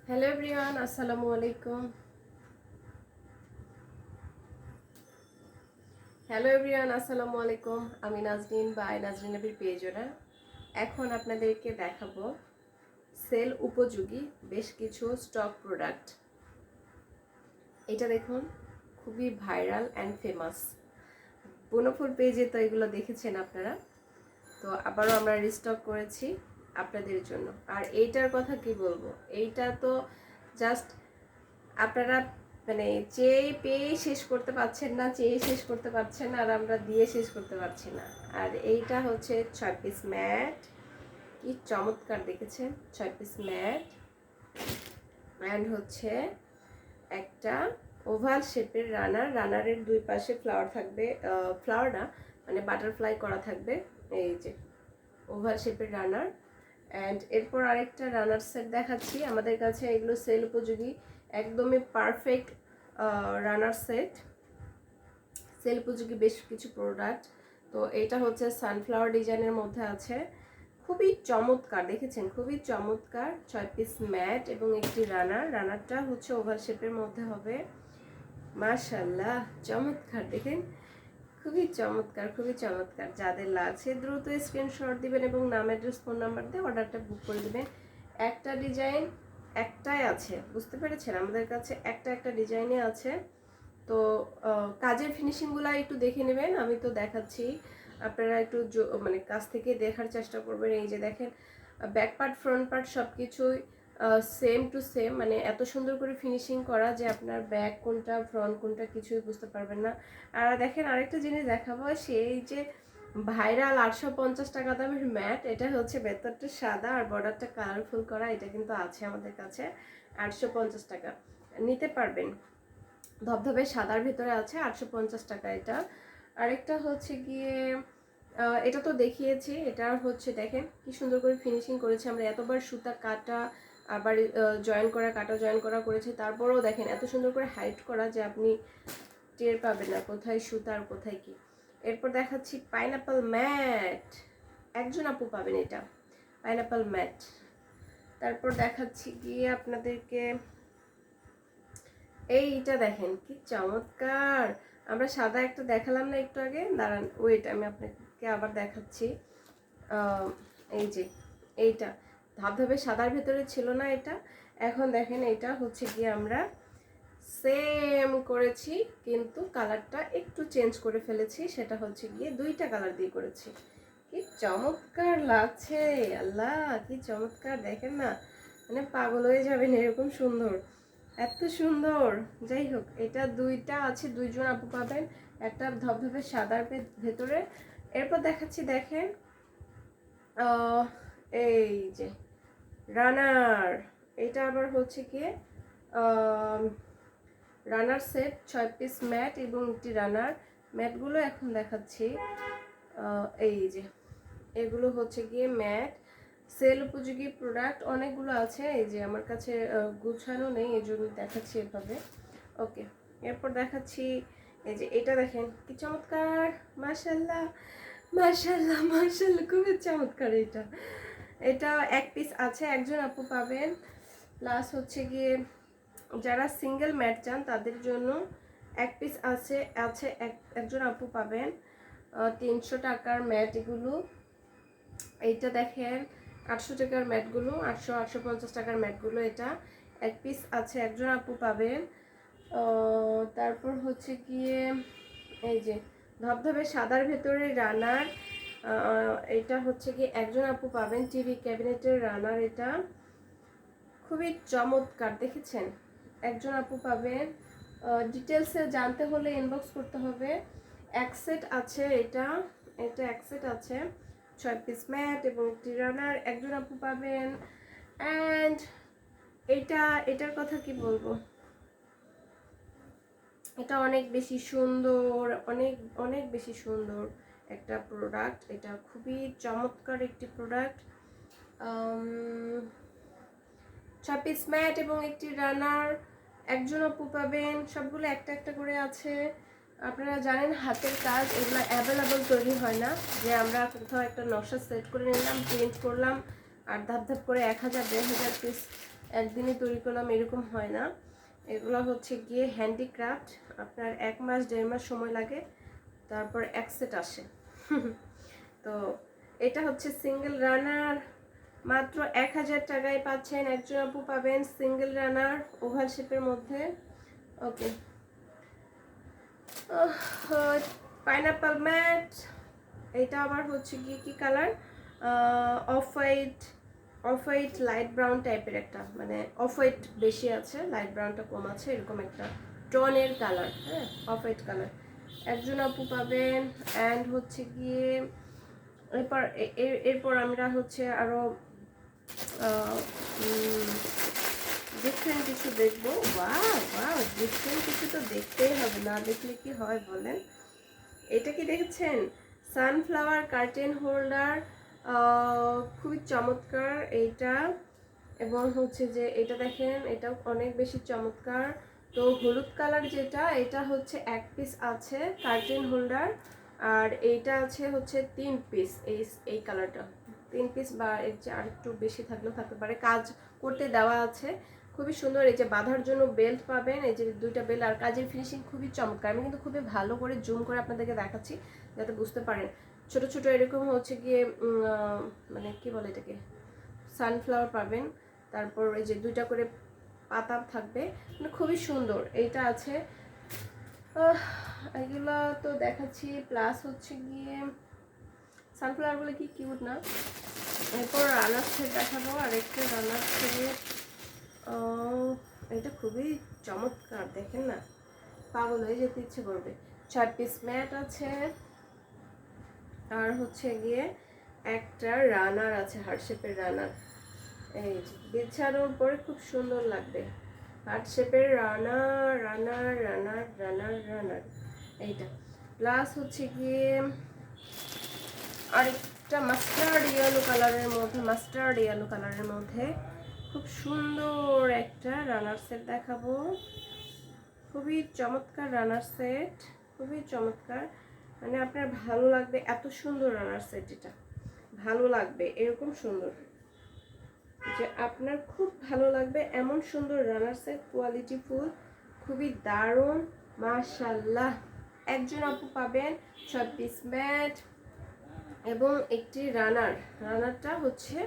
Hello everyone, আসসালামু আলাইকুম। আমি নাজরিন বাই নাজরিন নবীর পেজরা। এখন আপনাদেরকে দেখাবো সেল উপযোগী বেশ কিছু স্টক প্রোডাক্ট। এটা দেখুন, খুবই ভাইরাল অ্যান্ড ফেমাস। বনফুল পেজে তো এগুলো দেখেছেন আপনারা, তো আবারও আমরা রিস্টক করেছি আপনাদের জন্য। আর এইটার কথা কি বলবো, এইটা তো জাস্ট আপনারা মানে চেয়ে পেয়ে শেষ করতে পারছেন না, আর আমরা দিয়ে শেষ করতে পারছি না। আর এইটা হচ্ছে 6 পিস ম্যাট। কি চমৎকার দেখেছেন, 6 পিস ম্যাট। অ্যান্ড হচ্ছে একটা ওভাল শেপের রানারের দুই পাশে ফ্লাওয়ার থাকবে, ফ্লাওয়ার না মানে বাটারফ্লাই করা থাকবে। এই যে ওভাল শেপের রানার। অ্যান্ড এরপর আরেকটা রানার সেট দেখাচ্ছি। আমাদের কাছে এগুলো সেল উপযোগী, একদমই পারফেক্ট রানার সেট, সেল উপযোগী বেশ কিছু প্রোডাক্ট। তো এটা হচ্ছে সানফ্লাওয়ার ডিজাইনের মধ্যে আছে, খুবই চমৎকার দেখেছেন, খুবই চমৎকার। 6 পিস ম্যাট এবং একটি রানারটা হচ্ছে ওভাল শেপের মধ্যে হবে। মাশাআল্লাহ, চমৎকার দেখেন, খুবই চমৎকার। যাদের লাগছে দ্রুত স্ক্রিনশট দিবেন এবং নাম, অ্যাড্রেস, ফোন নাম্বার দিয়ে অর্ডারটা বুক করে দিবেন। একটা ডিজাইন একটাই আছে, বুঝতে পেরেছেন, আমাদের কাছে একটা ডিজাইনে আছে। তো কাজের ফিনিশিংগুলো একটু দেখে নেবেন, আমি তো দেখাচ্ছি, আপনারা একটু মানে কাছ থেকে দেখার চেষ্টা করবেন। এই যে দেখেন, ব্যাক পার্ট ফ্রন্ট পার্ট সব কিছুই সেম টু সেম, মানে এত সুন্দর করে ফিনিশিং করা যে আপনার ব্যাক কোনটা ফ্রন্ট কোনটা কিছুই বুঝতে পারবেন না। আর দেখেন, আরেকটা জিনিস দেখাবো, সেই যে ভাইরাল 850 টাকা দামের ম্যাট, এটা হচ্ছে ভেতরটা সাদা আর বর্ডারটা কালারফুল করা, এটা কিন্তু আছে আমাদের কাছে 850 টাকা, নিতে পারবেন। ধবধবে সাদার ভিতরে আছে 850 টাকা এটা। আরেকটা হচ্ছে গিয়ে এটা তো দেখিয়েছি, এটা হচ্ছে দেখেন কি সুন্দর করে ফিনিশিং করেছে আমরা, এতবার সুতা কাটা আবার জয়েন করা করেছে, তারপরেও দেখেন এত সুন্দর করে হাইট করা যে আপনি টের পাবেন না কোথায় সুতা আর কোথায় কি। এরপর দেখাচ্ছি পাইনাপল ম্যাট, একজন আপু পাবেন এটা, পাইনাপল ম্যাট। তারপর দেখাচ্ছি গিয়ে আপনাদেরকে এইটা দেখেন কি চমৎকার। আমরা সাদা একটা দেখালাম না একটু আগে, দাঁড়ান ওয়েট, আমি আপনাকে আবার দেখাচ্ছি। এই যে এইটা ধবধবে সাদার ভেতরে ছিল না এটা, এখন দেখেন এটা হচ্ছে গিয়ে আমরা সেম করেছি কিন্তু কালারটা একটু চেঞ্জ করে ফেলেছি, সেটা হচ্ছে গিয়ে দুইটা কালার দিয়ে করেছি। কি চমৎকার লাগছে, আল্লাহ কি চমৎকার, দেখেন না, মানে পাগল হয়ে যাবেন, এরকম সুন্দর, এত সুন্দর। যাই হোক, এটা দুইটা আছে, দুইজন আপু পাবেন, একটা ধবধবে সাদার ভেতরে। এরপর দেখাচ্ছি দেখেন, এই যে রানার, এটা আবার হচ্ছে গিয়ে রানার সেট, 6 পিস ম্যাট এবং একটি রানার। ম্যাটগুলো এখন দেখাচ্ছি, এই যে এগুলো হচ্ছে গিয়ে ম্যাট, সেল উপযোগী প্রোডাক্ট অনেকগুলো আছে। এই যে আমার কাছে গুছানো নেই, এই জন্য দেখাচ্ছি এভাবে। ওকে, এরপর দেখাচ্ছি এই যে এটা দেখেন কি চমৎকার, মাশাল্লাহ মাশাল্লাহ মাশাল্লাহ, খুবই চমৎকার। এটা এটা 1 পিস আছে, একজন আপু পাবেন। প্লাস হচ্ছে গিয়ে যারা সিঙ্গেল ম্যাট চান তাদের জন্য 1 পিস আছে আছে একজন আপু পাবেন। 300 টাকার ম্যাট এগুলো। এইটা দেখেন 800 টাকার ম্যাটগুলো, 850 টাকার ম্যাটগুলো। এটা 1 পিস আছে, একজন আপু পাবেন। তারপর হচ্ছে গিয়ে এই যে ধবধবে সাদার ভেতরে রানার, এটা হচ্ছে গিয়ে একজন আপু পাবেন। টিভি ক্যাবিনেটের রানার, এটা খুবই চমৎকার দেখেছেন, একজন আপু পাবেন। ডিটেলসে জানতে হলে ইনবক্স করতে হবে। এক সেট আছে এটা, এটা এক সেট আছে, 6 পিস ম্যাট এবং একটি রানার, একজন আপু পাবেন। অ্যান্ড এটার কথা কি বলবো, এটা অনেক বেশি সুন্দর, অনেক অনেক বেশি সুন্দর একটা প্রোডাক্ট, এটা খুবই চমৎকার একটি প্রোডাক্ট। 6 পিস ম্যাট এবং একটি রানার, একজন আপু পাবেন। সবগুলো একটা একটা করে আছে। আপনারা জানেন হাতের কাজ এগুলো অ্যাভেলেবল তৈরি হয় না, যে আমরা কোথাও একটা নকশা সেট করে নিলাম, প্রিন্ট করলাম আর ধাপ ধাপ করে 1000 1500 পিস একদিনে তৈরি করলাম এরকম হয় না। এগুলো হচ্ছে গিয়ে হ্যান্ডিক্রাফট, আপনার 1 মাস 1.5 মাস সময় লাগে, তারপর এক সেট আসে। তো এটা হচ্ছে সিঙ্গেল রানার, মাত্র 1000 টাকায় পাচ্ছেন। একজন আপু পাবেন সিঙ্গেল রানার ওভাল শেপের মধ্যে। ওকে, পাইনাপল ম্যাট, এটা আবার হচ্ছে গিয়ে কি colour, off white, off white light brown টাইপের একটা, মানে অফ হোয়াইট বেশি আছে, লাইট ব্রাউনটা কম আছে, এরকম একটা টনের কালার। হ্যাঁ, অফ হোয়াইট কালার একজন আপু পাবেন। অ্যান্ড হচ্ছে গিয়ে এরপর আমরা হচ্ছে আরও ডিফারেন্ট কিছু দেখবো। ওয়াও ওয়াও, ডিফারেন্ট কিছু তো দেখতেই হবে, না দেখলে কি হয় বলেন। এটা কি দেখেছেন, সানফ্লাওয়ার কার্টেন হোল্ডার, খুবই চমৎকার এইটা। এবং হচ্ছে যে এটা দেখেন, এটা অনেক বেশি চমৎকার। তো হলুদ কালার যেটা, এটা হচ্ছে 1 পিস আছে কার্টেন হোল্ডার, আর এইটা আছে হচ্ছে 3 পিস। এই কালারটা 3 পিস, বা এর চেয়ে আর একটু বেশি থাকলেও থাকতে পারে, কাজ করতে দেওয়া আছে, খুবই সুন্দর। এই যে বাঁধার জন্য বেল্ট পাবেন, এই যে 2টা বেল্ট, আর কাজের ফিনিশিং খুবই চমৎকার। আমি কিন্তু খুবই ভালো করে জুম করে আপনাদেরকে দেখাচ্ছি যাতে বুঝতে পারেন। ছোট ছোট এরকম হচ্ছে গিয়ে মানে কি বলে এটাকে, সানফ্লাওয়ার পাবেন, তারপর এই যে 2টা করে পাতা থাকবে, মানে খুবই সুন্দর এইটা আছে। এগুলো তো দেখাচ্ছি, প্লাস হচ্ছে গিয়ে সানফ্লাওয়ারগুলো কি কিউট না। এরপর রানার সেট দেখাবো, আরেকটা রানার সেট, এটা খুবই চমৎকার, দেখেন না, পাগল হয়ে যেতে ইচ্ছে করবে। 6 পিস ম্যাট আছে, আর হচ্ছে গিয়ে একটা রানার আছে, হার্ট শেপের রানার। এই যে বিছানোর পরে খুব সুন্দর লাগবে, হার্ট শেপের রানার রানার রানার রানার রানার এইটা। প্লাস হচ্ছে গিয়ে আরেকটা মাস্টার্ড ইয়েলো কালারের মধ্যে, মাস্টার্ড ইয়েলো কালারের মধ্যে খুব সুন্দর একটা রানার সেট দেখাবো। খুবই চমৎকার রানার সেট, খুবই চমৎকার, মানে আপনার ভালো লাগবে, এত সুন্দর রানার সেট, এটা ভালো লাগবে এরকম সুন্দর, যে আপনার খুব ভালো লাগবে এমন সুন্দর রানার সেট, কোয়ালিটি ফুল, খুবই দারুণ, মাশাআল্লাহ। একজন আপু পাবেন 6 পিস ম্যাট এবং একটি রানার, রানারটা হচ্ছে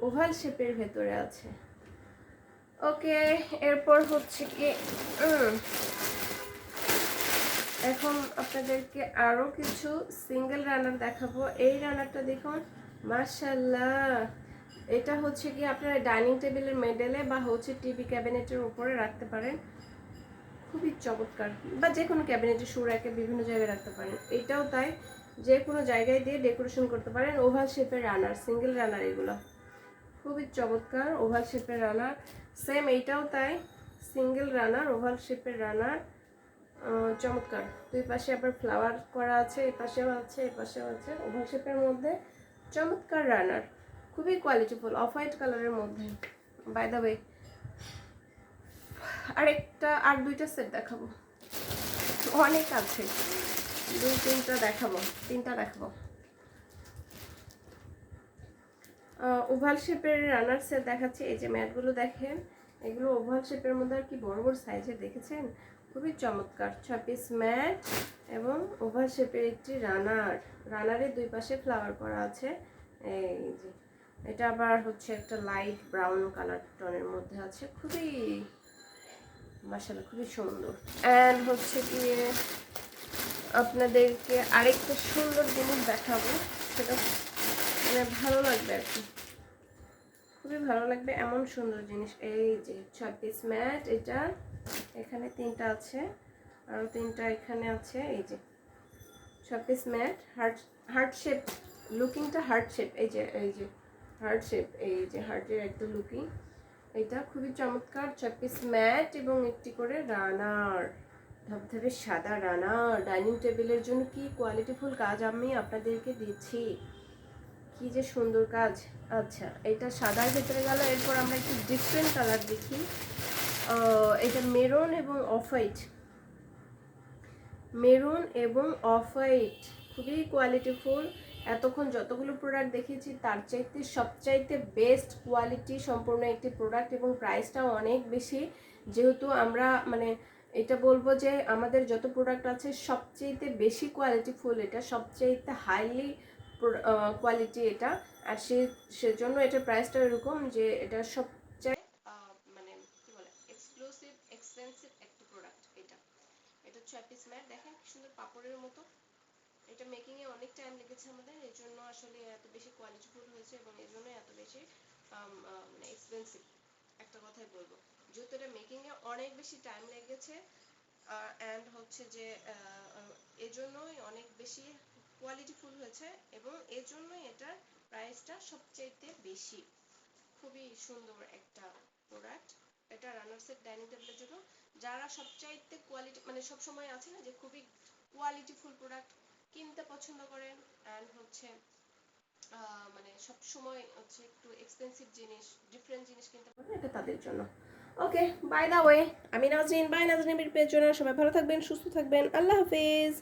ওভাল শেপের ভেতরে আছে। ওকে, এরপর হচ্ছে কি এখন আপনাদেরকে আরো কিছু সিঙ্গেল রানার দেখাবো। এই রানারটা দেখুন, মাশাআল্লাহ, এটা হচ্ছে কি আপনারা ডাইনিং টেবিলের মেডেলে বা হচ্ছে টিভি ক্যাবিনেটের উপরে রাখতে পারেন, খুবই চমৎকার, বা যে কোনো ক্যাবিনেটে শু র্যাকে বিভিন্ন জায়গায় রাখতে পারেন। এটাও তাই, যে কোনো জায়গায় দিয়ে ডেকোরেশন করতে পারেন। ওভাল শেপের রানার, সিঙ্গেল রানার, এগুলো খুবই চমৎকার ওভাল শেপের রানার। সেম এইটাও তাই, সিঙ্গেল রানার, ওভাল শেপের রানার, চমৎকার। দুই পাশে আবার ফ্লাওয়ার করা আছে, এই পাশেও আছে, এই পাশেও আছে, ওভাল শেপের মধ্যে চমৎকার রানার, খুবই কোয়ালিটিফুল, অফ হোয়াইট কালারের মধ্যে। বাই দ্য ওয়ে, আর 2টা সেট দেখাবো, অনেক আছে, 2-3টা দেখাবো, 3টা দেখাবো। ওভাল শেপের রানার সেট দেখাচ্ছি। এই যে ম্যাটগুলো দেখেন, এগুলো ওভাল শেপের মধ্যে আর কি বড় বড় সাইজের, দেখেছেন, খুবই চমৎকার। 6 পিস ম্যাট এবং ওভাল শেপের একটি রানার, রানারের 2 পাশে ফ্লাওয়ার করা আছে। এই যে এটা আবার হচ্ছে একটা লাইট ব্রাউন কালার টোনের মধ্যে আছে, খুবই মাশাআল্লাহ, খুবই সুন্দর। অ্যান্ড হচ্ছে গিয়ে আপনাদেরকে আরেকটা সুন্দর জিনিস দেখাবো, সেটা মানে ভালো লাগবে আর কি, খুবই ভালো লাগবে এমন সুন্দর জিনিস। এই যে 6 পিস ম্যাট, এটা এখানে 3টা আছে, আরও 3টা এখানে আছে। এই যে 6 পিস ম্যাট, হার্ট শেপ, লুকিংটা হার্ট শেপ, এই যে হার্ট শেপ, এই যে হার্টের একটা লুকিং, এটা খুবই চমৎকার। 6 পিস ম্যাট এবং একটি করে রানার, ধবধবে সাদা রানার, ডাইনিং টেবিলের জন্য কি কোয়ালিটিফুল কাজ আমি আপনাদেরকে দিচ্ছি, কি যে সুন্দর কাজ। আচ্ছা, এটা সাদার ভেতরে গেল, এরপর আমরা একটু ডিফারেন্ট কালার দেখি। এটা মেরুন এবং অফ হোয়াইট, মেরুন এবং অফ হোয়াইট, খুবই কোয়ালিটিফুল। এতক্ষণ যতগুলো প্রোডাক্ট দেখিয়েছি তার চাইতে সবচাইতে বেস্ট কোয়ালিটি সম্পূর্ণ একটি প্রোডাক্ট, এবং প্রাইসটাও অনেক বেশি। যেহেতু আমরা মানে এটা বলবো যে আমাদের যত প্রোডাক্ট আছে সবচাইতে বেশি কোয়ালিটিফুল, এটা সবচাইতে হাইলি কোয়ালিটি এটা। আর সেজন্য এটার প্রাইসটা এরকম যে এটা সবচাইতে মানে কি বলে এক্সক্লুসিভ এক্সপেন্সিভ একটা প্রোডাক্ট। এটা 6 পিস ম্যাট, দেখেন কি সুন্দর পাপড়ের মতো। এটা মেকিং এ অনেক টাইম লেগেছে আমাদের, এই জন্য আসলে এত বেশি কোয়ালিটিফুল হয়েছে এবং এই জন্য এত বেশি মানে এক্সপেন্সিভ একটা কথাই বলবো। যেহেতু এটা মেকিং এ অনেক বেশি টাইম লেগেছে অ্যান্ড হচ্ছে যে এই জন্যই অনেক বেশি কোয়ালিটিফুল হয়েছে এবং এই জন্যই এটার প্রাইসটা সবচাইতে বেশি। খুবই সুন্দর একটা প্রোডাক্ট। এটা রানার সেট ডাইনিং টেবিলের জন্য যারা সবচাইতে কোয়ালিটি মানে সব সময় আছে না যে খুবই কোয়ালিটিফুল প্রোডাক্ট কিনতে পছন্দ করেন অ্যান্ড হচ্ছে মানে সব সময় হচ্ছে একটু এক্সপেন্সিভ জিনিস ডিফারেন্ট জিনিস কিনতে পারেন, এটা তাদের জন্য। ওকে, বাই দা ওয়ে, আমি নাজরিন, বাই নাজরিন পেজের জন্য। সবাই ভালো থাকবেন, সুস্থ থাকবেন, আল্লাহ হাফেজ।